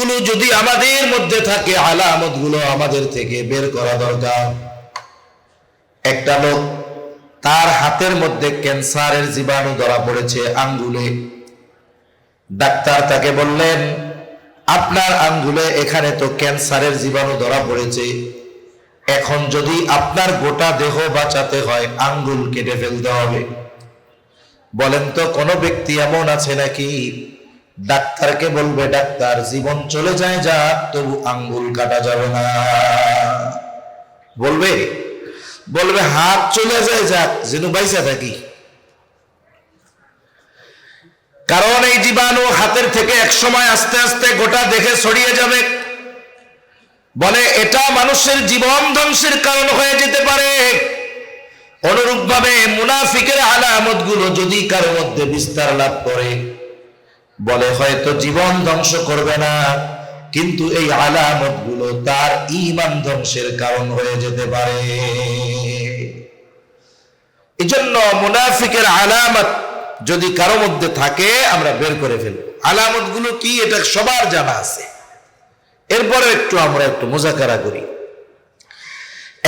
গুলো যদি আমাদের মধ্যে থাকে, আলামত গুলো আমাদের থেকে বের করা দরকার। একটা লোক, তার হাতের মধ্যে ক্যান্সারের জীবাণু ধরা পড়েছে আঙ্গুলে। ডাক্তার তাকে বললেন, আপনার আঙ্গুলে এখানে তো ক্যান্সারের জীবাণু ধরা পড়েছে, এখন যদি আপনার গোটা দেহ বাঁচাতে হয় আঙ্গুল কেটে ফেলতে হবে। বলেন তো কোনো ব্যক্তি এমন আছে নাকি ডাক্তারকে বলবে, ডাক্তার জীবন চলে যায় যাক তবু আঙ্গুল কাটা যাবে না? বলবে? বলবে হাত চলে যায় যাক যেন বাইসা থাকি। কারণ এই জীবাণু হাতের থেকে এক সময় আস্তে আস্তে গোটা দেহে ছড়িয়ে যাবে। বলে এটা মানুষের জীবন ধ্বংসের কারণ হয়ে যেতে পারে। অনুরূপ ভাবে মুনাফিকের আলামত গুলো যদি কারোর মধ্যে বিস্তার লাভ করে, বলে হয়তো জীবন ধ্বংস করবে না, কিন্তু এই আলামত গুলো তার ঈমান ধ্বংসের কারণ হয়ে যেতে পারে। এজন্য মুনাফিকের আলামত যদি কারো মধ্যে থাকে আমরা বের করে ফেলব। আলামত গুলো কি এটা সবার জানা আছে, এরপরে আমরা একটু মুজাকারা করি।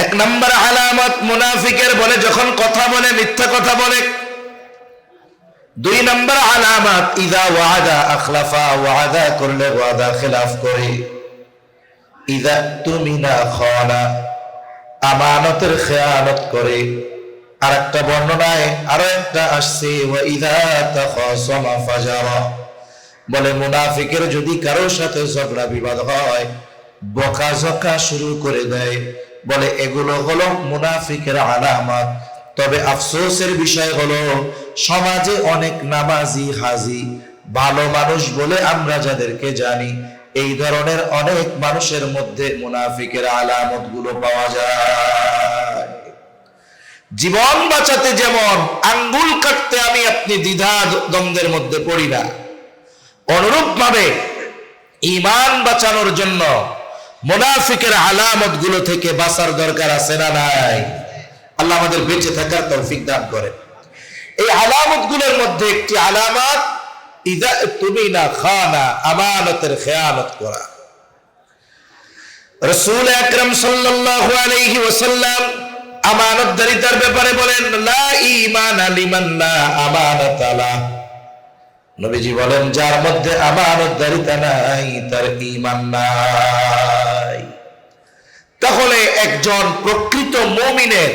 এক নম্বর আলামত মুনাফিকের, বলে যখন কথা বলে মিথ্যা কথা বলে। দুই নম্বর আলামত ইযা ওয়াদা আখলাফা, ওয়াদা করলে ওয়াদা খিলাফ করে। ইযা তুমিনা খানা, আমানতের খেয়ানত করে। আর একটা বর্ণনায় আরো একটা আসছে ওয়া ইযা তাখাসামা ফাজারা, বলে মুনাফিকের যদি কারোর সাথে ঝগড়া বিবাদ হয় বকাঝকা শুরু করে দেয়। বলে এগুলো হলো মুনাফিকের আলামত। তবে আফসোসের বিষয় হলো সমাজে অনেক নামাজি হাজি ভালো মানুষ বলে আমরা যাদেরকে জানি, এই ধরনের অনেক মানুষের মধ্যে মুনাফিকের আলামত গুলো পাওয়া যায়। জীবন বাঁচাতে যেমন আঙ্গুল কাটতে আমি আপনি দ্বিধা দ্বন্দ্বের মধ্যে পড়ি না, অনুরূপ ভাবে ঈমান বাঁচানোর জন্য মুনাফিকের আলামত গুলো থেকে বাঁচার দরকার আছে না নাই? আল্লাহ আমাদের বেঁচে থাকার তৌফিক দান করেন। এই আলামত গুলোর মধ্যে একটি আলামত ইযা তুমিনা খানা, আমানতের খেয়ানত করা। রাসূল আকরাম সাল্লাল্লাহু আলাইহি ওয়াসাল্লাম আমানতদারিতার ব্যাপারে বলেন, লা ঈমানা লিমান লা আমানাতা লা। নবীজি বলেন, যার মধ্যে আমানতদারিতা নাই তার ঈমান নাই। তাহলে একজন প্রকৃত মুমিনের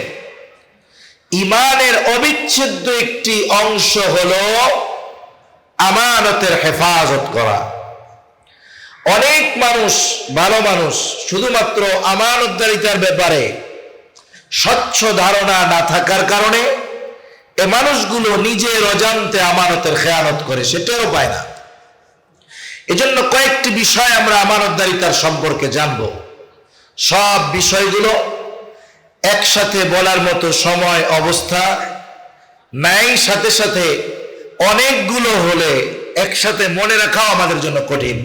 ঈমানের অবিচ্ছেদ্য একটি অংশ হলো আমানতের হেফাজত করা। অনেক মানুষ, ভালো মানুষ, শুধুমাত্র আমানতদারিতার ব্যাপারে স্বচ্ছ ধারণা না থাকার কারণে এ মানুষগুলো নিজের অজান্তে আমানতের খেয়ানত করে, সেটাও পায় না। এজন্য কয়েকটি বিষয় আমরা আমানতদারিতার সম্পর্কে জানব। সব বিষয়গুলো একসাথে বলার মতো সময় অবস্থা নাই, সাথে সাথে অনেকগুলো হলে একসাথে মনে রাখাও আমাদের জন্য কঠিন।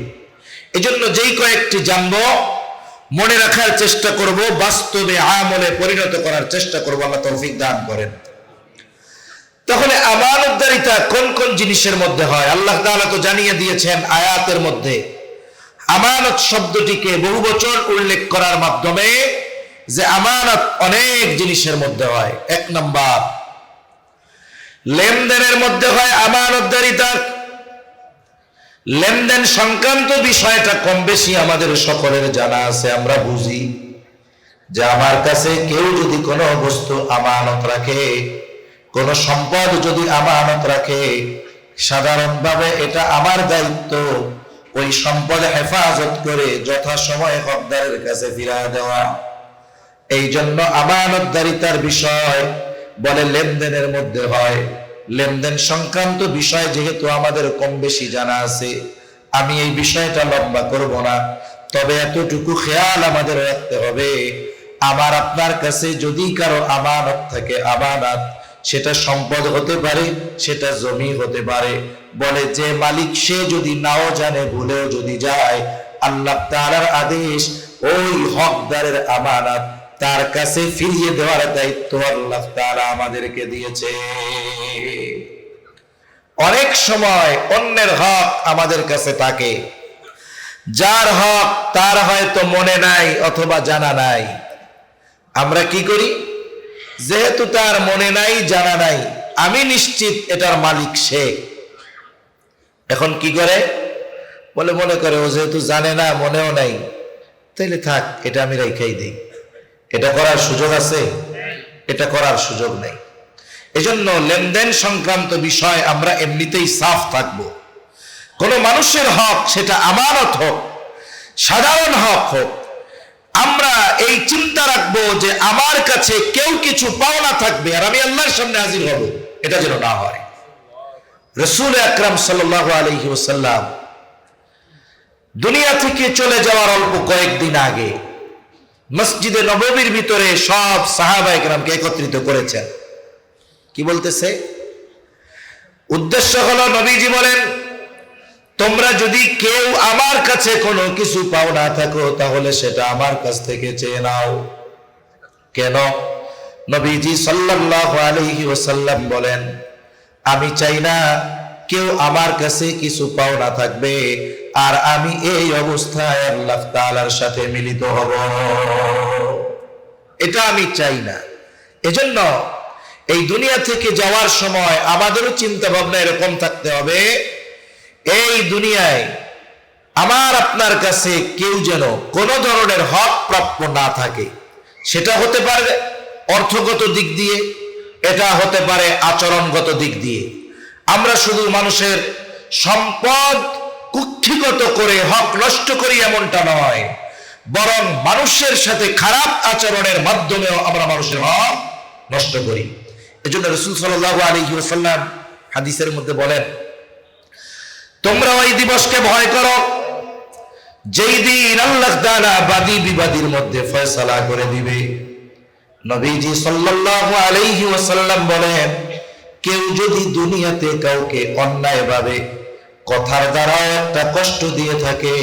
এজন্য যেই কয়েকটি জানবো মনে রাখার চেষ্টা করব, বাস্তবে আমলে পরিণত করার চেষ্টা করব। আল্লাহ তৌফিক দান করেন। তাহলে আমানতদারিতা কোন কোন জিনিসের মধ্যে হয়? আল্লাহ তাআলা তো জানিয়ে দিয়েছেন আয়াতের মধ্যে আমানত শব্দটিকে বহুবচন উল্লেখ করার মাধ্যমে যে আমানত অনেক জিনিসের মধ্যে হয়। এক নাম্বার, লেনদেনের মধ্যে হয় আমানতদারিতা। লেনদেন সংক্রান্ত বিষয়টা কম বেশি আমাদের সকলের জানা আছে। আমরা বুঝি যে আমার কাছে কেউ যদি কোনো বস্তু আমানত রাখে, কোন সম্পদ যদি আমানত রাখে, সাধারণভাবে এটা আমার দায়িত্ব ওই সম্পদ হেফাজত করে যথাসময়ে হকদারের কাছে ফিরিয়ে দেওয়া। এই জন্য আমানতদারিতার বিষয় বলে লেনদেনের মধ্যে হয়। লেনদেন সংক্রান্ত বিষয় যেহেতু আমাদের কম বেশি জানা আছে, আমি এই বিষয়টা লম্বা করব না, তবে এতটুকু খেয়াল আমাদের রাখতে হবে, আমার আপনার কাছে যদি কারো আমানত থাকে, আমানত সেটা সম্পদ হতে পারে, সেটা জমি হতে পারে, বলে যে মালিক সে যদি নাও জানে, ভুলেও যদি যায়, আল্লাহ তাআলার আদেশ ওই হকদারের আমানত তার কাছে ফিরিয়ে দেওয়ার দায়িত্ব আল্লাহ তাআলা আমাদেরকে দিয়েছে। অনেক সময় অন্যের হক আমাদের কাছে থাকে, যার হক তার হয়তো মনে নাই অথবা জানা নাই। আমরা কি করি, যেহেতু তার মনে নাই জানা নাই, আমি নিশ্চিত এটার মালিক সে। এখন কি করে, বলে মনে করে ও যেহেতু জানে না মনেও নাই, তাইলে থাক, এটা আমি রেখেই দিই। এটা করার সুযোগ আছে? এটা করার সুযোগ নেই। এজন্য লেনদেন সংক্রান্ত বিষয় আমরা এমনিতেই সাফ থাকব। কোন মানুষের হক, সেটা আমানত হোক, সাধারণ হক হোক, আমরা এই চিন্তা রাখবো যে আমার কাছে কেউ কিছু পাওনা থাকবে আর আমি আল্লাহর সামনে হাজির হব, এটা যেন না হয়। রাসূল আকরাম সাল্লাল্লাহু আলাইহি ওয়াসাল্লাম দুনিয়া থেকে চলে যাওয়ার অল্প কয়েকদিন আগে মসজিদে নববীর ভিতরে সব সাহাবায়ে কেরামকে একত্রিত করেছেন। কি বলতেছে? উদ্দেশ্য হলো, নবীজি বলেন, তোমরা যদি কেউ আমার কাছে কোনো কিছু পাও না থাকো, তাহলে সেটা আমার কাছ থেকে চেয়ে নাও। কেন? নবীজি সাল্লাল্লাহু আলাইহি ওয়াসাল্লাম বলেন, আমি চাই না কেউ আমার কাছে কিছু পাও না থাকবে আর আমি এই অবস্থায় আল্লাহ তাআলার সাথে মিলিত হব, এটা আমি চাই না। এজন্য এই দুনিয়া থেকে যাওয়ার সময় আমাদেরও চিন্তা ভাবনা এরকম থাকতে হবে, এই দুনিয়ায় আমার আপনার কাছে কেউ যেন কোনো ধরনের হক প্রাপ্য না থাকে। সেটা হতে পারে অর্থগত দিক দিয়ে, এটা হতে পারে আচরণগত দিক দিয়ে। আমরা শুধু মানুষের সম্পদ কুক্ষিগত করে হক নষ্ট করি এমনটা নয়, বরং মানুষের সাথে খারাপ আচরণের মাধ্যমেও আমরা মানুষের হক নষ্ট করি। এজন্য রাসূল সাল্লাল্লাহু আলাইহি ওয়াসাল্লাম হাদিসের মধ্যে বলেন, তোমরা ওই দিবসকে ভয় করো যেই দিন আল্লাহ তাআলা বাদী বিবাদীর মধ্যে ফয়সালা করে দিবে। নবীজি সাল্লাল্লাহু আলাইহি ওয়াসাল্লাম বলেন, কেউ যদি দুনিয়াতে কাউকে অন্যায়ভাবে কথার দ্বারা একটা কষ্ট দিয়ে থাকে,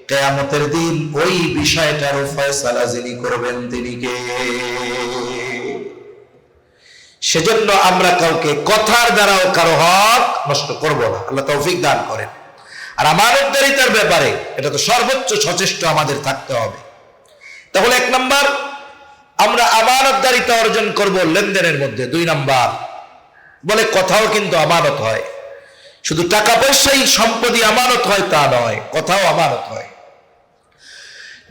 কিয়ামতের দিন ওই বিষয়টার ফয়সালা যিনি করবেন তিনি কে? সেজন্য আমরা কাউকে কথার দ্বারাও কারো হক নষ্ট করব না, আল্লাহ তৌফিক দান করেন। আর আমানতদারিতার ব্যাপারে এটা তো সর্বোচ্চ সচেষ্ট আমাদের থাকতে হবে। তাহলে 1 নাম্বার, আমরা আমানতদারিতা অর্জন করব লেনদেনের মধ্যে। 2 নাম্বার, বলে কথাও কিন্তু আমানত হয়, শুধু টাকা পয়সাই সম্পত্তি আমানত হয় তা নয়, কথাও আমানত হয়।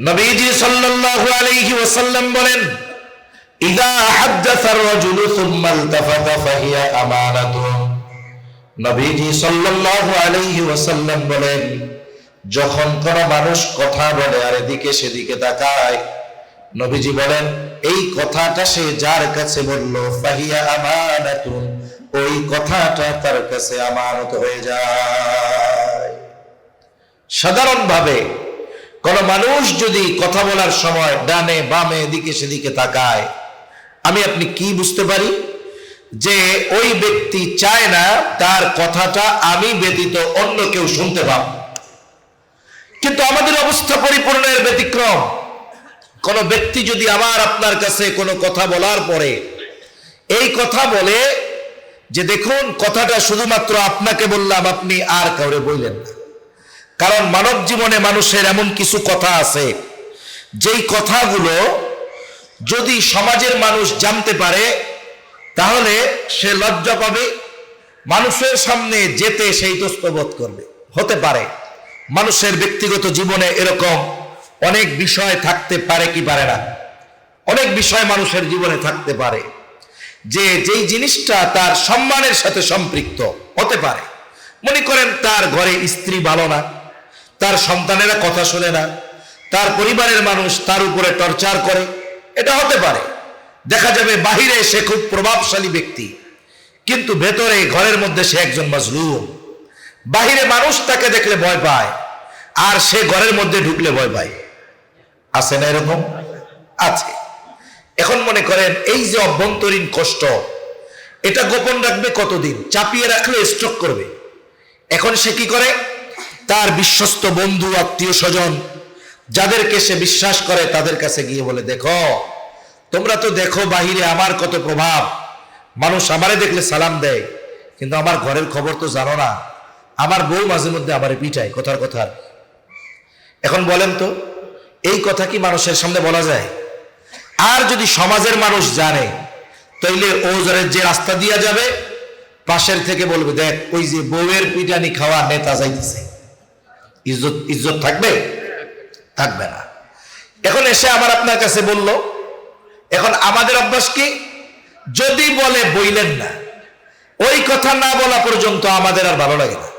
নবীজি সাল্লাল্লাহু আলাইহি ওয়াসাল্লাম বলেন, ইযা হাদাসা আর-রাজুলু সুম্মা ইলতাফাতা ফাহিয়া আমানাতুন। নবীজি সাল্লাল্লাহু আলাইহি ওয়াসাল্লাম বলেন, যখন কোন মানুষ কথা বলে আর এদিকে সেদিকে তাকায়, নবীজি বলেন এই কথাটা সে যার কাছে বলল, ফাহিয়া আমানাতুন, ওই কথাটা তার কাছে আমানত হয়ে যায়। সাধারণভাবে কোন মানুষ যদি কথা বলার সময় ডানে বামে এদিকে সেদিকে তাকায়, আমি আপনি কি বুঝতে পারি? যে ওই ব্যক্তি চায় না তার কথাটা আমি ব্যতীত অন্য কেউ শুনতে পাব। কিন্তু আমাদের অবস্থা পরিপূর্ণের ব্যতিক্রম। কোন ব্যক্তি যদি আমার আপনার কাছে কোনো কথা বলার পরে এই কথা বলে যে দেখুন কথাটা শুধুমাত্র আপনাকে বললাম, আপনি আর কাউরে বললেন না। কারণ মানব জীবনে মানুষের এমন কিছু কথা আছে যেই কথাগুলো যদি সমাজের মানুষ জানতে পারে তাহলে সে লজ্জা পাবে, মানুষের সামনে যেতে সেই ইতস্তত করবে। হতে পারে মানুষের ব্যক্তিগত জীবনে এরকম অনেক বিষয় থাকতে পারে, কি পারে না? অনেক বিষয় মানুষের জীবনে থাকতে পারে যে যেই জিনিসটা তার সম্মানের সাথে সম্পৃক্ত হতে পারে। মনে করেন তার ঘরে স্ত্রী ভালো না, তার সন্তানেরা কথা শোনে না, তার পরিবারের মানুষ তার উপরে টর্চার করে, এটা হতে পারে। দেখা যাবে বাহিরে সে খুব প্রভাবশালী ব্যক্তি, কিন্তু ভেতরে ঘরের মধ্যে সে একজন মাজলুম। বাহিরে মানুষ তাকে দেখলে ভয় পায় আর সে ঘরের মধ্যে ঢুকলে ভয় পায়। আছে না এরকম? আছে। এখন মনে করেন এই যে অভ্যন্তরীণ কষ্ট, এটা গোপন রাখবে কতদিন? চাপিয়ে রাখলে স্ট্রোক করবে। এখন সে কি করে? তার বিশ্বস্ত বন্ধু আত্মীয় স্বজন যাদেরকে সে বিশ্বাস করে তাদের কাছে গিয়ে বলে, দেখো তোমরা তো দেখো বাহিরে আমার কত প্রভাব, মানুষ আমারে দেখলে সালাম দেয়, কিন্তু আমার ঘরের খবর তো জানো না। আমার বউ মাঝে মধ্যে আমারে পিটায় কথার কথার। এখন বলেন তো, এই কথা কি মানুষের সামনে বলা যায়? আর যদি সমাজের মানুষ জানে, তাইলে ওজরের যে রাস্তা দিয়া যাবে, পাশের থেকে বলবে, দেখ ওই যে বউয়ের পিটানি খাওয়া নেতা যাইতেছে। ইজ্জত ইজ্জত থাকবে? থাকবে না। এখন এসে আমার আপনার কাছে বলল, এখন আমাদের অভ্যাস কি? যদি বলে বইলেন না, ওই কথা না বলা পর্যন্ত আমাদের আর ভালো লাগে না।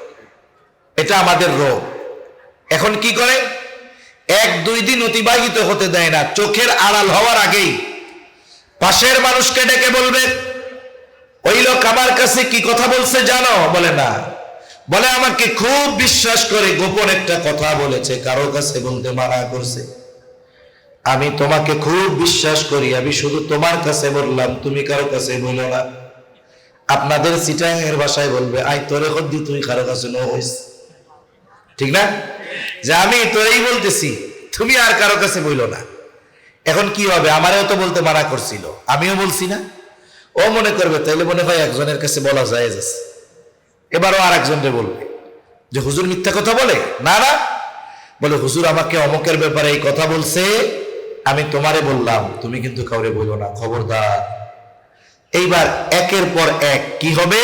এটা আমাদের রোগ। এখন কি করে? 1-2 দিন অতিবাহিত হতে দেয় না, চোখের আড়াল হওয়ার আগেই পাশের মানুষকে ডেকে বলবে, ওই লোক আমার কাছে কি কথা বলছে জানো? বলে না। বলে আমাকে খুব বিশ্বাস করে গোপন একটা কথা বলেছে, কারো কাছে বলতে মানা করছে। আমি তোমাকে খুব বিশ্বাস করি, আমি শুধু তোমার কাছে বললাম, তুমি কারো কাছে বলো না। আপনাদের চিটাঙের ভাষায় বলবে, আই তোরে কদ্দি তুই কারো কাছে ন হইস। ঠিক না? যে আমি তোরেই বলতেছি, তুমি আর কারো কাছে বইলো না। এখন কি হবে? আমারও তো বলতে মানা করছিল, আমিও বলছি না। ও মনে করবে তাইলে মনে হয় একজনের কাছে বলা যায় যাচ্ছে, এবারও আর একজনকে বলবে যে হুজুর মিথ্যা কথা বলে। না না, বলে হুজুর আমাকে অমুকের ব্যাপারে এই কথা বলছে, আমি তোমারে বললাম, তুমি কিন্তু কাউরে বলো না, খবরদার। এইবার একের পর এক কি হবে?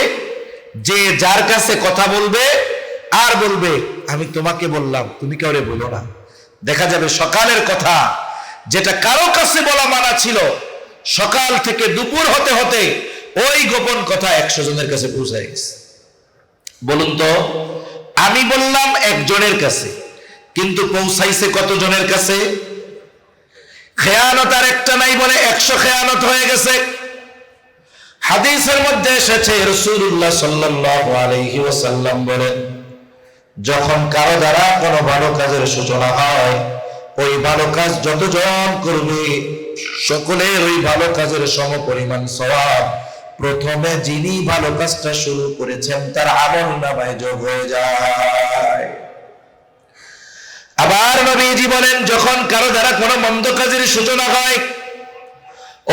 যে যার কাছে কথা বলবে আর বলবে আমি তোমাকে বললাম, তুমি কাউরে বলো না। দেখা যাবে সকালের কথা যেটা কারো কাছে বলা মানা ছিল, সকাল থেকে দুপুর হতে হতে ওই গোপন কথা 100 জনের কাছে পৌঁছায় গেছে। বলুন তো, আমি বললাম একজনের কাছে, কিন্তু পৌঁছাইছে কত জনের কাছে? খেয়ানত আর একটা নাই বলে 100 খেয়ানত হয়ে গেছে। হাদিসের মধ্যে এসেছে, রাসূলুল্লাহ সাল্লাল্লাহু আলাইহি ওয়াসাল্লাম বলেন, যখন কারো দ্বারা কোনো ভালো কাজের সূচনা হয়, ওই ভালো কাজ যতজন করবে সকলের ওই ভালো কাজের সমপরিমাণ সওয়াব প্রথমে যিনি ভালো কাজটা শুরু করেছেন তার আমলনামায় যোগ হয়ে যায়। আবার নবীজি বলেন, যখন কারো দ্বারা কোনো মন্দ কাজের সূচনা হয়,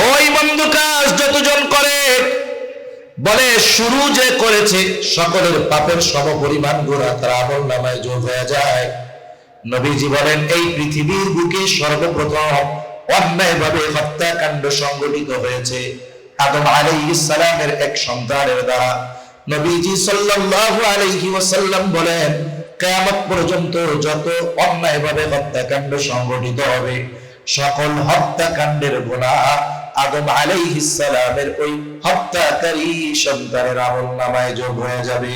ওই মন্দ কাজ যতজন করে, বলে শুরু যে করেছে সকলের পাপের সমপরিমাণ গুনাহ তার আমলনামায় যোগ হয়ে যায়। নবীজি বলেন, এই পৃথিবীর বুকে সর্বপ্রথম অন্যায়ভাবে হত্যাকাণ্ড সংঘটিত হয়েছে আদম আলাইহিস সালামের এক সন্তানের দ্বারা। নবীজি সাল্লাল্লাহু আলাইহি ওয়াসাল্লাম বলেন, কিয়ামত পর্যন্ত যত অন্যায়ভাবে হত্যাকাণ্ড সংঘটিত হবে, সকল হত্যাকাণ্ডের গুনাহ আদম আলাইহিস সালামের ওই হত্যাকারী সন্তানের আমলনামায় যোগ হয়ে যাবে।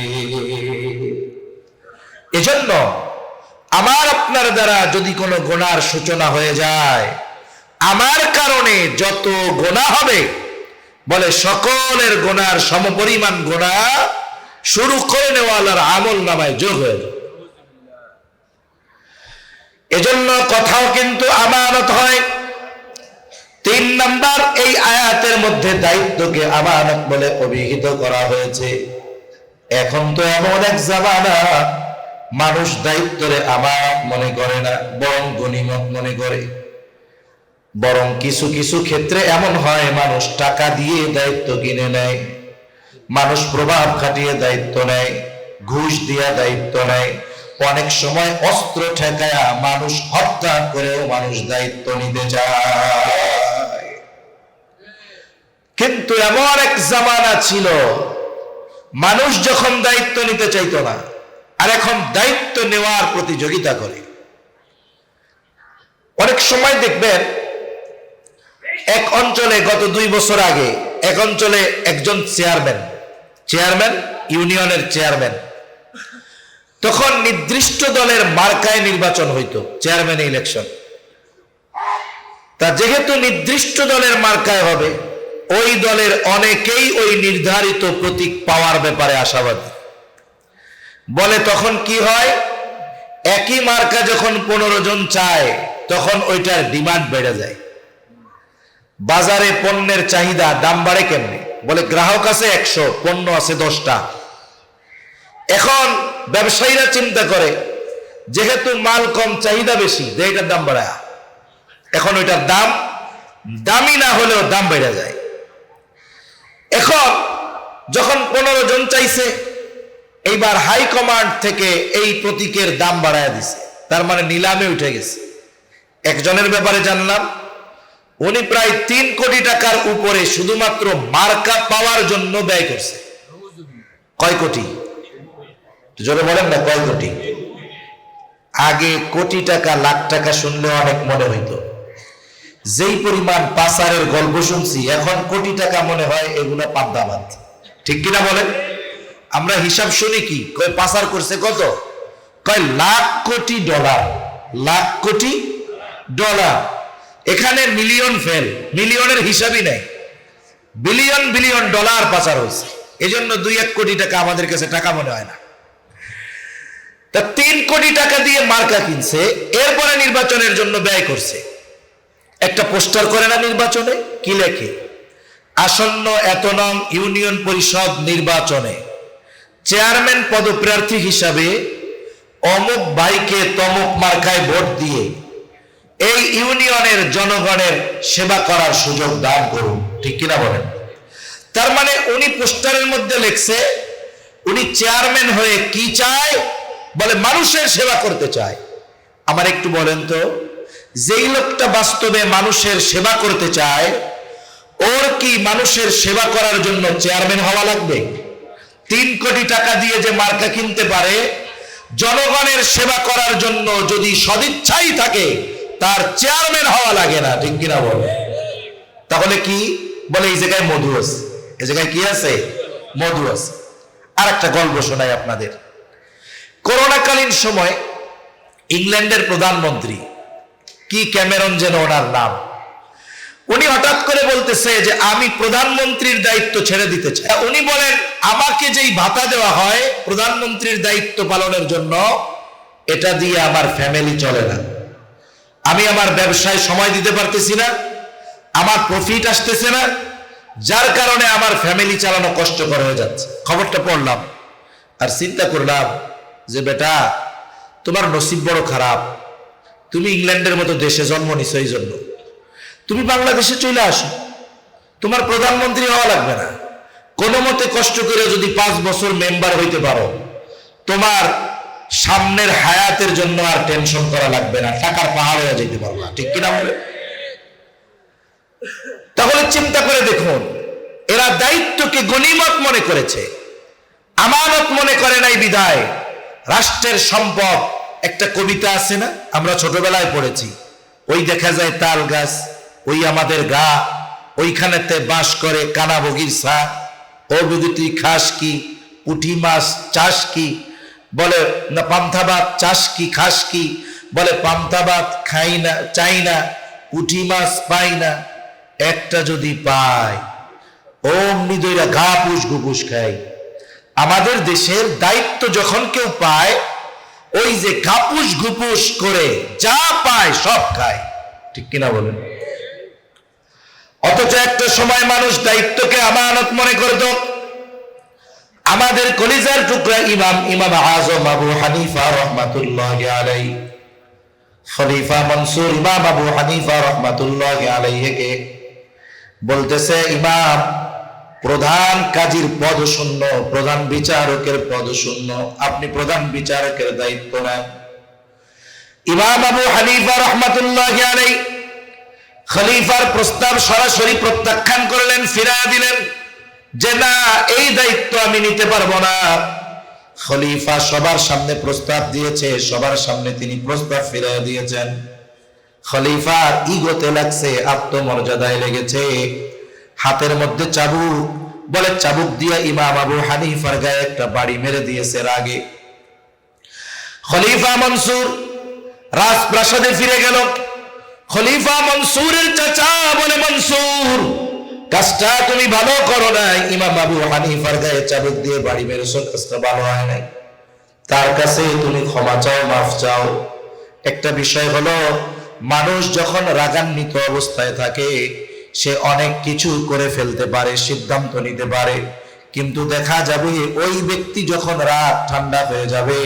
এজন্য আমার আপনার দ্বারা যদি কোনো গুনার সূচনা হয়ে যায়, আমার কারণে যত গুনাহ হবে, বলে সকলের গুনার সমপরিমাণ গুনাহ শুরু করে নেওয়ালার আমলনামায় যোগ হয়ে যাবে। এজন্য কথাও কিন্তু আমানত হয়। 3 নাম্বার, এই আয়াতের মধ্যে দায়িত্বকে আমানত বলে অভিহিত করা হয়েছে। এখন তো এমন এক জামানা, মানুষ দায়িত্বরে আমানত মনে করে না, বরং গনিমত মনে করে। বরং কিছু কিছু ক্ষেত্রে এমন হয়, মানুষ টাকা দিয়ে দায়িত্ব কিনে নেয়, মানুষ প্রভাব খাটিয়ে দায়িত্ব নেয়, ঘুষ দিয়ে দায়িত্ব নেয়, অনেক সময় অস্ত্র ঠেকায়া মানুষ হত্যা করেও মানুষ দায়িত্ব নিতে চায়। কিন্তু এমন এক জামানা ছিল, মানুষ যখন দায়িত্ব নিতে চাইতো না, আর এখন দায়িত্ব নেওয়ার প্রতিযোগিতা করে। অনেক সময় দেখবেন, এক অঞ্চলে গত 2 বছর আগে এক অঞ্চলে একজন চেয়ারম্যান ইউনিয়নের চেয়ারম্যান, তখন নির্দিষ্ট দলের মার্কায় নির্বাচন হইতো, চেয়ারম্যান ইলেকশন। তা যেহেতু নির্দিষ্ট দলের মার্কায় হবে, ওই দলের অনেকেই ওই নির্ধারিত প্রতীক পাওয়ার ব্যাপারে আশাবাদী। বলে তখন কি হয়, একই মার্কা যখন 15 জন চায়, তখন ওইটার ডিমান্ড বেড়ে যায়। বাজারে পণ্যের চাহিদা, দাম বাড়ে কেমনে? বলে গ্রাহক আছে 100, পণ্য আছে 10টা। এখন ব্যবসায়ীরা চিন্তা করে, যেহেতু মাল কম, চাহিদা বেশি, এটার দাম বাড়ায়। এখন ওইটার দামি না হলেও দাম বেড়ে যায়। এখন যখন 15 জন চাইছে, এইবার হাই কমান্ড থেকে এই প্রতীকের দাম বাড়ায় দিছে। তার মানে নিলামে উঠে গেছে। একজনের ব্যাপারে জানলাম, উনি প্রায় 3 কোটি টাকার উপরে শুধুমাত্র মার্কা পাওয়ার জন্য ব্যয় করছে। কয় কোটি? জোরে বলেন না, কয় কোটি? আগে কোটি টাকা লাখ টাকা শুনলে অনেক মনে হইতো, যেই পরিমাণ পাচারের গল্প শুনছি এখন কোটি টাকা মনে হয় এগুলো পাদ্দাবাদ। ঠিক কিনা বলেন? আমরা হিসাব শুনি কি কয় পাচার করছে কত, কয় লাখ কোটি ডলার, লাখ কোটি ডলার। এখানে মিলিয়ন ফেল, মিলিয়নের হিসাবই নাই, বিলিয়ন বিলিয়ন ডলার পাচার হয়েছে। এই জন্য 2-1 কোটি টাকা আমাদের কাছে টাকা মনে হয় না। তা 3 কোটি টাকা দিয়ে মার্কা কিনছে, এরপরে নির্বাচনের জন্য ব্যয় করছে। একটা পোস্টার করে না নির্বাচনে, কি লেখে? আসন্ন 1 নং ইউনিয়ন পরিষদ নির্বাচনে চেয়ারম্যান পদপ্রার্থী হিসাবে অমুক ভাইকে তমুক মার্কায় ভোট দিয়ে এই ইউনিয়নের জনগণের সেবা করার সুযোগ দান করুন। ঠিক কিনা বলেন? তার মানে উনি পোস্টারের মধ্যে লিখছে উনি চেয়ারম্যান হয়ে কি চায়, বলে মানুষের সেবা করতে চায়। আমার একটু বলেন তো, যেই লোকটা বাস্তবে মানুষের সেবা করতে চায়, ওর কি মানুষের সেবা করার জন্য চেয়ারম্যান হওয়া লাগবে? 3 কোটি টাকা দিয়ে যে মার্কা কিনতে পারে, জনগণের সেবা করার জন্য যদি সদিচ্ছাই থাকে, তার চেয়ারম্যান হওয়া লাগে না। ঠিক কিনা বলে? তাহলে কি বলে? এই জায়গায় মধু আছে, এই জায়গায় কি আছে? মধু আছে। আর একটা গল্প শোনাই আপনাদের। করোনাকালীন সময় ইংল্যান্ডের প্রধানমন্ত্রী, কি ক্যামেরন যেন ওনার নাম, উনি হঠাৎ করে বলতেছে যে আমি প্রধানমন্ত্রীর দায়িত্ব ছেড়ে দিতে চাই। উনি বলেন আমাকে যেই ভাতা দেওয়া হয় প্রধানমন্ত্রীর দায়িত্ব পালনের জন্য, এটা দিয়ে আমার ফ্যামিলি চলে না, আমি আমার ব্যবসায় সময় দিতে পারতেছি না, আমার প্রফিট আসতেছে না, যার কারণে আমার ফ্যামিলি চালানো কষ্টকর হয়ে যাচ্ছে। খবরটা পড়লাম আর চিন্তা করলাম যে বেটা, তোমার নসিব বড় খারাপ, তুমি ইংল্যান্ডের মতো দেশে জন্ম নিছো, এই জন্য তুমি বাংলাদেশে চলে আসো, তোমার প্রধানমন্ত্রী হওয়া লাগবে না, কোনো মতে কষ্ট করে যদি 5 বছর মেম্বার হইতে পারো, তোমার সামনের হায়াতের জন্য আর টেনশন করা লাগবে না, টাকার পাহাড় হয়ে যেতে পারবা। ঠিক কিনা বলে? তাহলে চিন্তা করে দেখুন, এরা দায়িত্বকে গনিমত মনে করেছে, আমানত মনে করে নাই বিদায় রাষ্ট্রের সম্পদ। একটা কবিতা আছে না, আমরা ছোটবেলায় পড়েছি, ওই দেখা যায় তাল গাছ, ওই আমাদের গা, ওইখানেতে বাস করে কানা বগির ছা, ও বুঝি খাস কি, পুঁটি মাছ চাষ কি, বলে না পান্থা ভাত চাষ কি খাস কি, বলে পান্থা ভাত খাই না চাই না, পুঁটি মাছ পাই না, একটা যদি পাই অমনি দইরা ঘা পুষ গুপুস খাই। আমাদের দেশের দায়িত্ব যখন কেউ পায়, ওই যে ঘাপুস ঘুপুস করে যা পায় সব খায়। ঠিক কিনা বলেন? অথচ একটা সময় মানুষ দায়িত্বকে আমানত মনে করত। আমাদের কলিজার টুকরা ইমাম আজম আবু হানিফা রাহমাতুল্লাহি আলাইহি, খলিফা মনসুর ইমাম আবু হানিফা রাহমাতুল্লাহি আলাইহিকে বলতেছে, ইমাম, প্রধান কাজীর পদ শূন্য, প্রধান বিচারকের পদ শূন্য, আপনি প্রধান বিচারকের দায়িত্ব নেন। ইমাম আবু হানিফা রাহমাতুল্লাহি আলাইহি খলিফার প্রস্তাব সরাসরি প্রত্যাখ্যান করলেন, ফিরাইয়া দিলেন যে না, এই দায়িত্ব আমি নিতে পারবো না। খলিফা সবার সামনে প্রস্তাব দিয়েছে, সবার সামনে তিনি প্রস্তাব ফিরাইয়া দিয়েছেন। খলিফার ইগোতে লাগছে, আত্মমর্যাদায় লেগেছে, হাতের মধ্যে চাবুক, বলে চাবুক দিয়া ইমাম আবু হানিফার গায়ে একটা বাড়ি মেরে দিয়েছে রাগে। খলিফা মনসুর রাজপ্রাসাদে ফিরে গেল। খলিফা মনসুরের চাচা বলে, মনসুর, কাজটা তুমি ভালো করো নাই, ইমাম আবু হানিফার গায়ে চাবুক দিয়ে বাড়ি মেরেছো, কাজটা ভালো হয় নাই, তার কাছে তুমি ক্ষমা চাও, মাফ চাও। একটা বিষয় হলো, মানুষ যখন রাগান্বিত অবস্থায় থাকে, সে অনেক কিছু করে ফেলতে পারে, সিদ্ধান্ত নিতে পারে, কিন্তু দেখা যাবে ওই ব্যক্তি যখন রাগ ঠান্ডা হয়ে যাবে,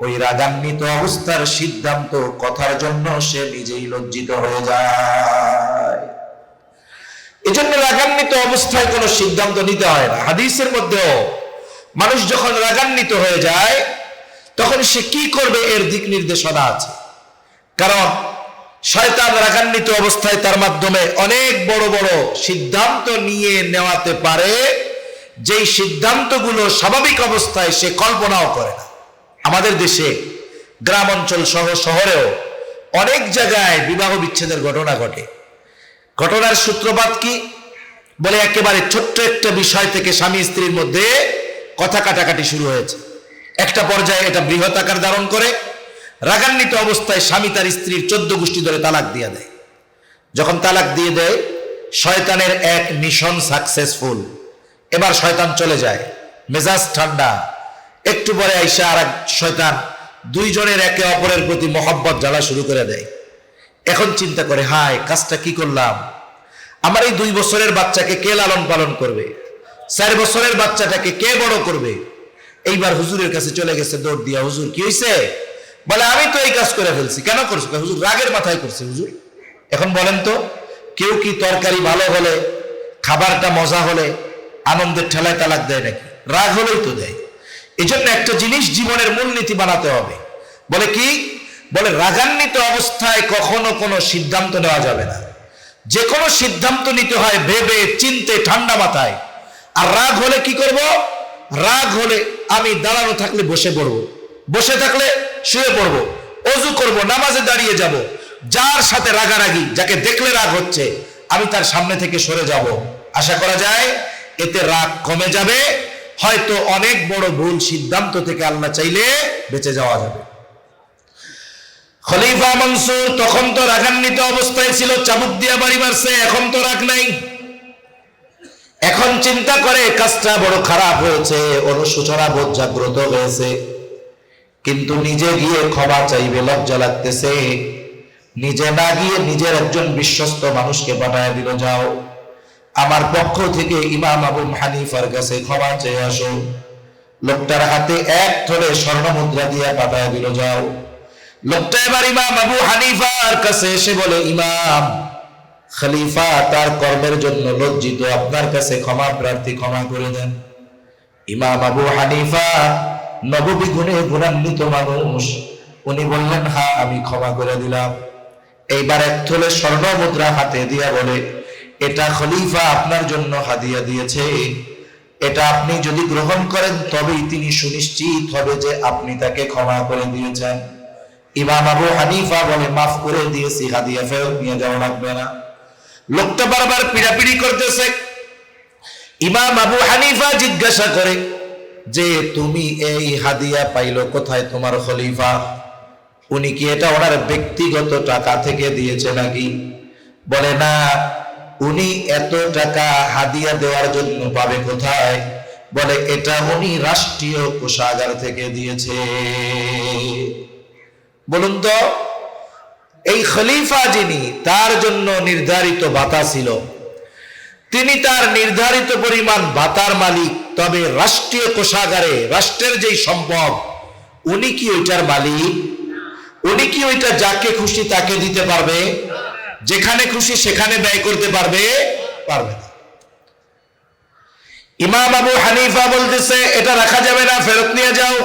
ওই রাগান্বিত অবস্থার সিদ্ধান্ত কথার জন্য সে নিজেই লজ্জিত হয়ে যায়। এজন্য রাগান্বিত অবস্থায় কোনো সিদ্ধান্ত নিতে হয় না। হাদিসের মধ্যেও মানুষ যখন রাগান্বিত হয়ে যায়, তখন সে কি করবে এর দিক নির্দেশনা আছে। কারণ শয়তান রাগান্বিত অবস্থায় তার মাধ্যমে অনেক বড় বড় সিদ্ধান্ত নিয়ে নেওয়াতে পারে, যেই সিদ্ধান্তগুলো স্বাভাবিক অবস্থায় সে কল্পনাও করে না। আমাদের দেশে গ্রাম অঞ্চল সহ শহরেও অনেক জায়গায় বিবাহ বিচ্ছেদের ঘটনা ঘটে। ঘটনার সূত্রপাত কি? বলে একেবারে ছোট্ট একটা বিষয় থেকে স্বামী স্ত্রীর মধ্যে কথা কাটাকাটি শুরু হয়েছে। একটা পর্যায়ে এটা বৃহৎ আকার ধারণ করে। রাগান্বিত অবস্থায় স্বামী তার স্ত্রীর 14 গোষ্ঠী ধরে তালাক দিয়ে দেয়। যখন তালাক দিয়ে দেয়, শয়তানের এক মিশন সাকসেসফুল। এবার শয়তান চলে যায়, মেজাজ ঠান্ডা। একটু পরে আইসা আর এক শয়তান দুইজনের একে অপরের প্রতি মহব্বত জ্বালা শুরু করে দেয়। এখন চিন্তা করে, হায় কাজটা কি করলাম, আমার এই 2 বছরের বাচ্চাকে কে লালন পালন করবে, 4 বছরের বাচ্চাটাকে কে বড় করবে। এইবার হুজুরের কাছে চলে গেছে দৌড় দিয়া, হুজুর কি হয়েছে? বলে আমি তো এই কাজ করে ফেলছি। কেন করছো? হুজুর রাগের মাথায় করছে হুজুর। এখন বলেন তো, কেউ কি তরকারি ভালো হলে, খাবারটা মজা হলে আনন্দের ঠেলায় তালাক দেয় নাকি? রাগ হলেই তো দেয়। এই জন্য একটা জিনিস জীবনের মূলনীতি বানাতে হবে। বলে কি? বলে রাগান্বিত অবস্থায় কখনো কোনো সিদ্ধান্ত নেওয়া যাবে না। যে কোনো সিদ্ধান্ত নিতে হয় ভেবে চিন্তে ঠান্ডা মাথায়। আর রাগ হলে কি করব? রাগ হলে আমি দাঁড়ানো থাকলে বসে পড়বো, বসে থাকলে শুয়ে পড়বো, অজু করব, নামাজে দাঁড়িয়ে যাব। যার সাথে রাগারাগি, যাকে দেখলে রাগ হচ্ছে, আমি তার সামনে থেকে সরে যাব। আশা করা যায় এতে রাগ কমে যাবে। হয়তো অনেক বড় ভুল সিদ্ধান্ত থেকে আল্লাহ চাইলে বেঁচে যাওয়া যাবে। খলিফা মনসুর তখন তো রাগান্বিত অবস্থায় ছিল, চাবুক দিয়া বাড়ি মারছে। এখন তো রাগ নাই। এখন চিন্তা করে কাজটা বড় খারাপ হয়েছে, অনুশোচনা বোধ জাগ্রত হয়েছে। কিন্তু নিজে গিয়ে ক্ষমা চাইবে, লজ্জা লাগতেছে। নিজে না গিয়ে নিজের একজন বিশ্বস্ত মানুষকে পাঠায় দিল, যাও আমার পক্ষ থেকে ইমাম আবু হানিফার কাছে ক্ষমা চেয়ে আসো। লোকটার হাতে 1 থলে স্বর্ণ মুদ্রা দিয়ে পাঠায় দিল, যাও। লোকটা এবার ইমাম আবু হানিফার কাছে এসে বলে, ইমাম, খলিফা তার কর্মের জন্য লজ্জিত, আপনার কাছে ক্ষমা প্রার্থী, ক্ষমা করে দেন। ইমাম আবু হানিফা নববী গুণে গুণান্বিত মানুষ, উনি বললেন, হ্যাঁ আমি ক্ষমা করে দিলাম। এইবার 1 থলে স্বর্ণ মুদ্রা হাতে দিয়া বলে, এটা খলিফা আপনার জন্য হাদিয়া দিয়েছে, এটা আপনি যদি গ্রহণ করেন তবেই তিনি সুনিশ্চিত হবে যে আপনি তাকে ক্ষমা করে দিয়েছেন। ইমাম আবু হানিফা বলে, মাফ করে দিয়েছি, হাদিয়া ফেরত নিয়ে যাওয়া লাগবে না। লোকটা বারবার পিড়াপিড়ি করতেছে। ইমাম আবু হানিফা জিজ্ঞাসা করে যে, তুমি এই হাদিয়া পাইলো কোথায় তোমার খলিফা? উনি কি এটা ওনার ব্যক্তিগত টাকা থেকে দিয়েছে নাকি? বলে, না, উনি এত টাকা হাদিয়া দেওয়ার জন্য পাবে কোথায়? বলে, এটা উনি রাষ্ট্রীয় কোষাগার থেকে দিয়েছে। বলুন তো, এই খলিফা যিনি, তার জন্য নির্ধারিত ভাতা ছিল, তিনি তার নির্ধারিত পরিমাণ ভাতার মালিক। তবে রাষ্ট্রীয় কোষাগারে রাষ্ট্রের যেই সম্পদ, উনি কি ওইটার মালিক? উনি কি ওইটা যাকে খুশি তাকে দিতে পারবে? যেখানে খুশি সেখানে ব্যয় করতে পারবে? পারবে না। ইমাম আবু হানিফা বলতেছে, এটা রাখা যাবে না, ফেরত নিয়ে যাও।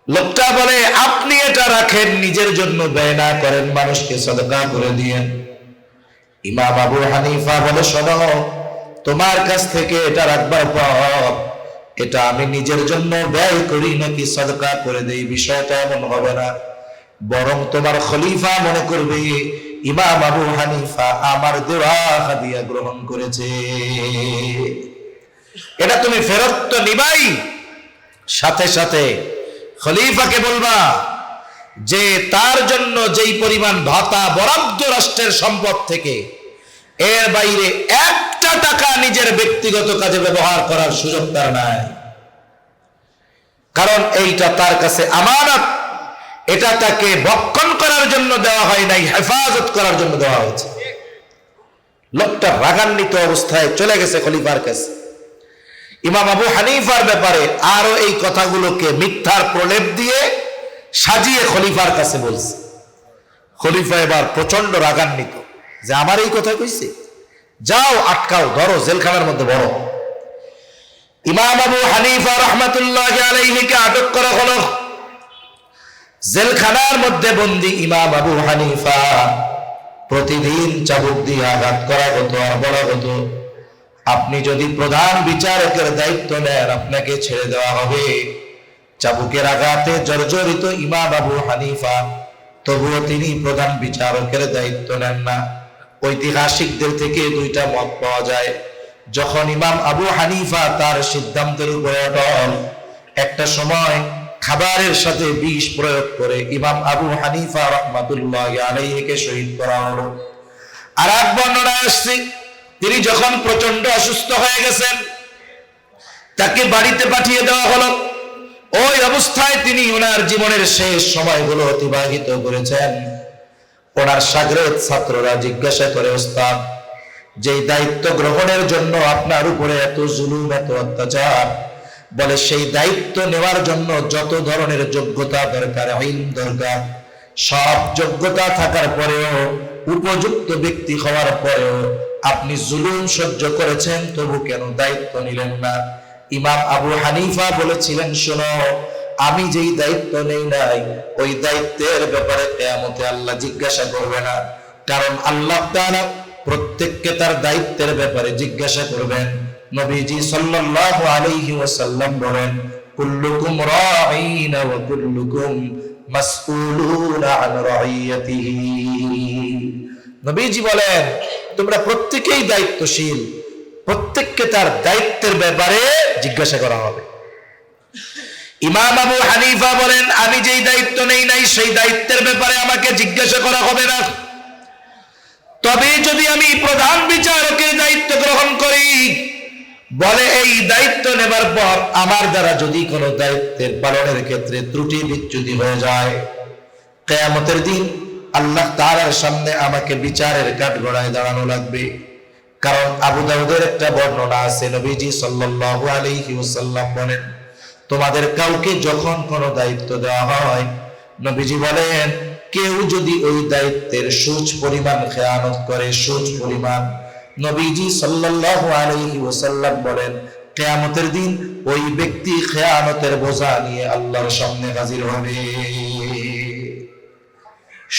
লোকটা বলে, আপনি এটা রাখেন, নিজের জন্য ব্যয় না করেন, মানুষকে সদকা করে দিয়েন। ইমাম আবু হানিফা বলে, শোনো, তোমার কাছ থেকে এটা রাখবার পর এটা আমি নিজের জন্য ব্যয় করি নাকি সদকা করে দেই, বিষয়টা এমন হবে না। বরং তোমার খলিফা মনে করবে ইমাম আবু হানিফা আমার দেওয়া হাদিয়া গ্রহণ করেছে, এটা তুমি ফেরত তো নিবাই। সাথে সাথে খলিফাকে বলবা যে তার জন্য যেই পরিমাণ ভাতা বরাদ্দ রাষ্ট্রের সম্পদ থেকে, এর বাইরে 1টা টাকা নিজের ব্যক্তিগত কাজে ব্যবহার করার সুযোগ তার নাই। কারণ এইটা তার কাছে আমানত, এটা তাকে ভক্ষণ করার জন্য দেওয়া হয় নাই, হেফাজত করার জন্য দেওয়া হয়েছে। লোকটা রাগান্বিত অবস্থায় চলে গেছে খলিফার কাছে। ইমাম আবু হানিফার ব্যাপারে আরো এই কথাগুলোকে মিথ্যার প্রলেপ দিয়ে সাজিয়ে খলিফার কাছে বলছে। খলিফা এবার প্রচন্ড রাগান্বিত যে আমার এই কথা কইছে, যাও আটকাও, ধরো, জেলখানার মধ্যে বড়। ইমাম আবু হানিফা রাহমাতুল্লাহি আলাইহিকে আটক করা হলো। জেলখানার মধ্যে বন্দী ইমাম আবু হানিফা প্রতিদিন চাবুক দিয়ে আঘাত করা হতো আর বলা হতো, আপনি যদি প্রধান বিচারকের দায়িত্ব নেন আপনাকে ছেড়ে দেওয়া হবে। চাবুকের আঘাতে জর্জরিত ইমাম আবু হানিফা, তবুও তিনি প্রধান বিচারকের দায়িত্ব নেন না। ঐতিহাসিকদের থেকে দুইটা মত পাওয়া যায়। যখন ইমাম আবু হানিফা তার সিদ্ধান্তের উপরে অটল, একটা সময় খাবারের সাথে বিষ প্রয়োগ করে ইমাম আবু হানিফা রাহমাতুল্লাহি আলাইহিকে শহীদ করা হলো। আর এক বর্ণনা আসছে, তিনি যখন প্রচন্ড অসুস্থ হয়ে গেছেন, তাকে বাড়িতে পাঠিয়ে দেওয়া হলো। ওই অবস্থায় তিনি ওনার জীবনের শেষ সময়গুলো অতিবাহিত করেছেন। ওনার শাগরেদ ছাত্ররা জিজ্ঞাসা করে, ওস্তাদ, যেই দায়িত্ব গ্রহণের জন্য আপনার উপরে এত জুলুম, এত অত্যাচার, বলে সেই দায়িত্ব নেওয়ার জন্য যত ধরনের যোগ্যতা দরকার, ইলম দরকার, সব যোগ্যতা থাকার পরেও, উপযুক্ত ব্যক্তি হওয়ার পরেও আপনি জুলুম সহ্য করেছেন, তবু কেন দায়িত্ব নিলেন না? ইমাম আবু হানিফা বলেছিলেন, শোনো, আমি যেই দায়িত্ব নেই নাই, ওই দায়িত্বের ব্যাপারে কিয়ামতে আল্লাহ জিজ্ঞাসা করবে না। কারণ আল্লাহ তাআলা প্রত্যেককে তার দায়িত্বের ব্যাপারে জিজ্ঞাসা করবেন। নবীজি সাল্লাল্লাহু আলাইহি ওয়াসাল্লাম বলেন, কুল্লুকুম রাঈন ওয়া কুল্লুকুম মাসউলুন আন রাইয়াতিহি। নবীজি বলেন, তোমরা প্রত্যেকেই দায়িত্বশীল, প্রত্যেককে তার দায়িত্বের ব্যাপারে জিজ্ঞাসা করা হবে। ইমাম আবু হানিফা বলেন, আমি যেই দায়িত্ব নেই নাই সেই দায়িত্বের ব্যাপারে আমাকে জিজ্ঞাসা করা হবে না। তবে যদি আমি প্রধান বিচারকের দায়িত্ব গ্রহণ করি, বলে এই দায়িত্ব নেবার পর আমার দ্বারা যদি কোনো দায়িত্বের পালনের ক্ষেত্রে ত্রুটি বিচ্যুতি হয়ে যায়, কিয়ামতের দিন আল্লাহ তাআলার সামনে আমাকে বিচারের কাঠগড়ায় দাঁড়ানো লাগবে। কারণ আবু দাউদের একটা বর্ণনা আছে, নবীজি সাল্লাল্লাহু আলাইহি ওয়াসাল্লাম বলেন, তোমাদের কাউকে যখন কোনো দায়িত্ব দেওয়া হয়, নবীজি বলেন, কেউ যদি ওই দায়িত্বের সুচ পরিমাণ খেয়ানত করে, সুচ পরিমাণ, নবীজি সাল্লাল্লাহু আলাইহি ওয়াসাল্লাম বলেন, কিয়ামতের দিন ওই ব্যক্তি খেয়ানতের বোঝা নিয়ে আল্লাহর সামনে হাজির হবে।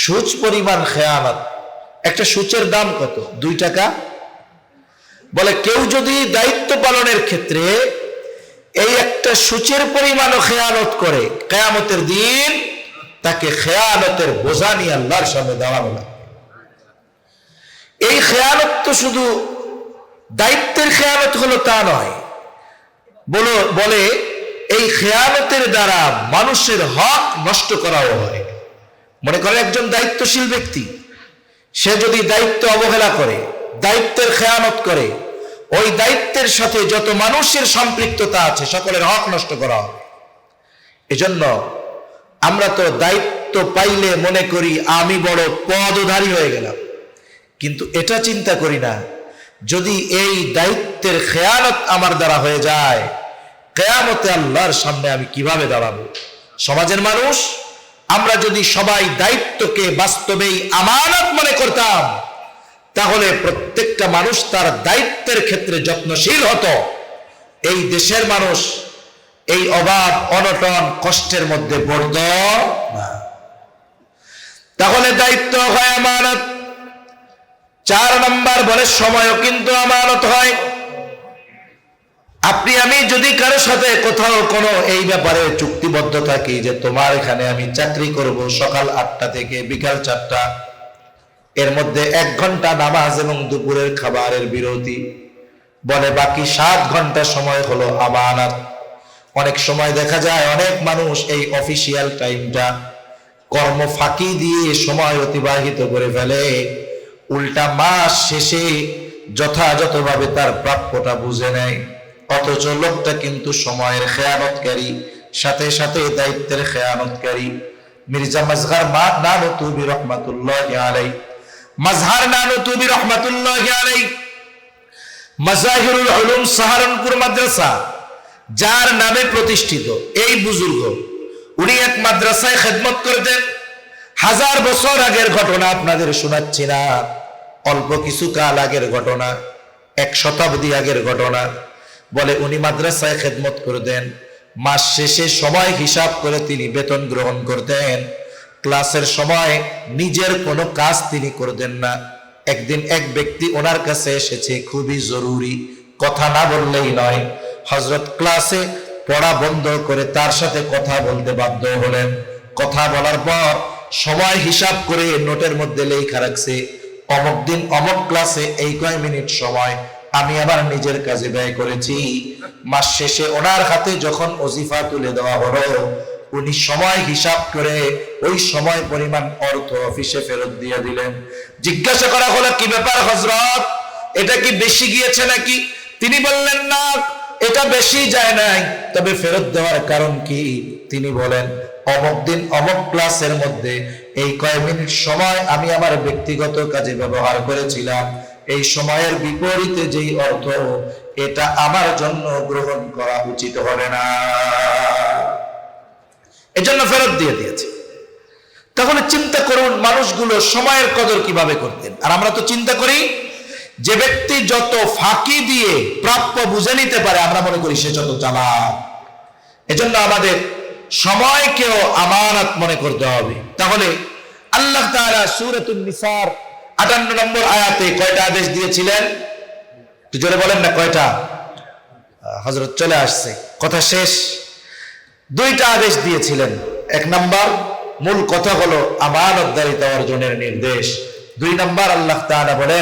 সুচ পরিমাণ খেয়ানত, একটা সুচের দাম কত? 2 টাকা। বলে কেউ যদি দায়িত্ব পালনের ক্ষেত্রে এই একটা সূচের পরিমাণও খেয়ানত করে, কিয়ামতের দিন তাকে খেয়ানতের বোঝা নিয়ে আল্লাহর সামনে দাঁড়ানো লাগবে। এই খেয়ানত তো শুধু দায়িত্বের খেয়ানত হলো তা নয়, বলে এই খেয়ানতের দ্বারা মানুষের হক নষ্ট করাও হয়। মনে করে একজন দায়িত্বশীল ব্যক্তি, সে যদি দায়িত্ব অবহেলা করে, দায়িত্বের খেয়ানত করে, ওই দায়িত্বের সাথে যত মানুষের সম্পৃক্ততা আছে সকলের হক নষ্ট করা হবে। এজন্য আমরা তো দায়িত্ব পাইলে মনে করি আমি বড় পদধারী হয়ে গেলাম, কিন্তু এটা চিন্তা করি না, যদি এই দায়িত্বের খেয়ানত আমার দ্বারা হয়ে যায়, কিয়ামতে আল্লাহর সামনে আমি কিভাবে দাঁড়াবো? সমাজের মানুষ আমরা যদি সবাই দায়িত্বকে বাস্তবেই আমানত মনে করতাম, তাহলে প্রত্যেকটা মানুষ তার দায়িত্বের ক্ষেত্রে যত্নশীল হতো। এই দেশের মানুষ এই অভাব, অনটন, কষ্টের মধ্যে পড়ত না। তাহলে দায়িত্ব হয় আমানত। 4 নম্বর বলে সময়ও কিন্তু আমানত হয়। আপনি আমি যদি কারোর সাথে কোথাও কোনো এই ব্যাপারে চুক্তিবদ্ধ থাকি যে তোমার এখানে আমি চাকরি করব সকাল 8টা থেকে বিকাল 4টা, এর মধ্যে 1 ঘন্টা নামাজ এবং দুপুরের খাবারের বিরতি, বলে বাকি 7 ঘন্টা সময় হলো আমানত। অনেক সময় দেখা যায় অনেক মানুষ এই অফিসিয়াল টাইমটা কর্ম ফাঁকি দিয়ে সময় অতিবাহিত করে ফেলে, উল্টা মাস শেষে যথাযথভাবে তার প্রাপ্যটা বুঝে নেয়। অথচ লোকটা কিন্তু সময়ের খেয়ানতকারী, সাথে সাথে দায়িত্বের খেয়ানতকারী। মির্জা মাজহার নানুতুবি রহমাতুল্লাহি আলাইহি, মাজহার নানুতুবি রহমাতুল্লাহি আলাইহি মাজাহিরুল উলুম সাহারানপুর মাদ্রাসা যার নামে প্রতিষ্ঠিত এই বুজুর্গ, উনি এক মাদ্রাসায় খেদমত করতেন। 1000 বছর আগের ঘটনা আপনাদের শোনাচ্ছি না, অল্প কিছু কাল আগের ঘটনা, 1 শতাব্দী আগের ঘটনা। বলে উনি মাদ্রাসায় খেদমত করতেন, মাস শেষে সময় হিসাব করে তিনি বেতন গ্রহণ করতেন। ক্লাসের সময় নিজের কোনো কাজ তিনি করতেন না। একদিন এক ব্যক্তি ওনার কাছে এসেছে, খুবই জরুরি, কথা না বললেই নয়। হযরত ক্লাসে পড়া বন্ধ করে তার সাথে কথা বলতে বাধ্য হলেন। কথা বলার পর সময় হিসাব করে নোটের মধ্যে লেখা রাখছে, অমুক দিন অমুক ক্লাসে এই কয় মিনিট সময় আমি আবার নিজের কাজে ব্যয় করেছি। মাস শেষে ওনার হাতে যখন ওজিফা তুলে দেওয়া হলো, উনি সময় হিসাব করে ওই সময় পরিমাণ অর্থ অফিসে ফেরত দিয়ে দিলেন। জিজ্ঞাসা করা হলো, কি ব্যাপার হযরত, এটা কি বেশি গিয়েছে নাকি? তিনি বললেন, না, এটা বেশি যায় নাই, তবে ফেরত দেওয়ার কারণ কি? তিনি বলেন, অমুক দিন অমুক ক্লাসের মধ্যে এই কয় মিনিট সময় আমি আমার ব্যক্তিগত কাজে ব্যবহার করেছিলাম, এই সময়ের বিপরীতে যেই অর্থ, এটা আমার জন্য গ্রহণ করা উচিত হবে না, এজন্য ফেরত দিয়ে দিয়েছে। তাহলে চিন্তা করুন মানুষগুলো সময়ের কদর কিভাবে করতেন। আর আমরা তো চিন্তা করি যে ব্যক্তি যত ফাঁকি দিয়ে প্রাপ্য বুঝে নিতে পারে, আমরা মনে করি সে যত চালাক। এজন্য আমাদের সময়কেও আমানত মনে করতে হবে। তাহলে আল্লাহ তাআলা সূরাতুন নিসার 58 নম্বর আয়াতে কয়টা আদেশ দিয়েছিলেন? একটু জোরে বলেন না, কয়টা? হযরত চলে আসছে, কথা শেষ। 2টা আদেশ দিয়েছিলেন। 1 নাম্বার মূল কথা হলো আমানতদারিতা অর্জনের নির্দেশ। 2 নাম্বার আল্লাহ তাআলা বলেন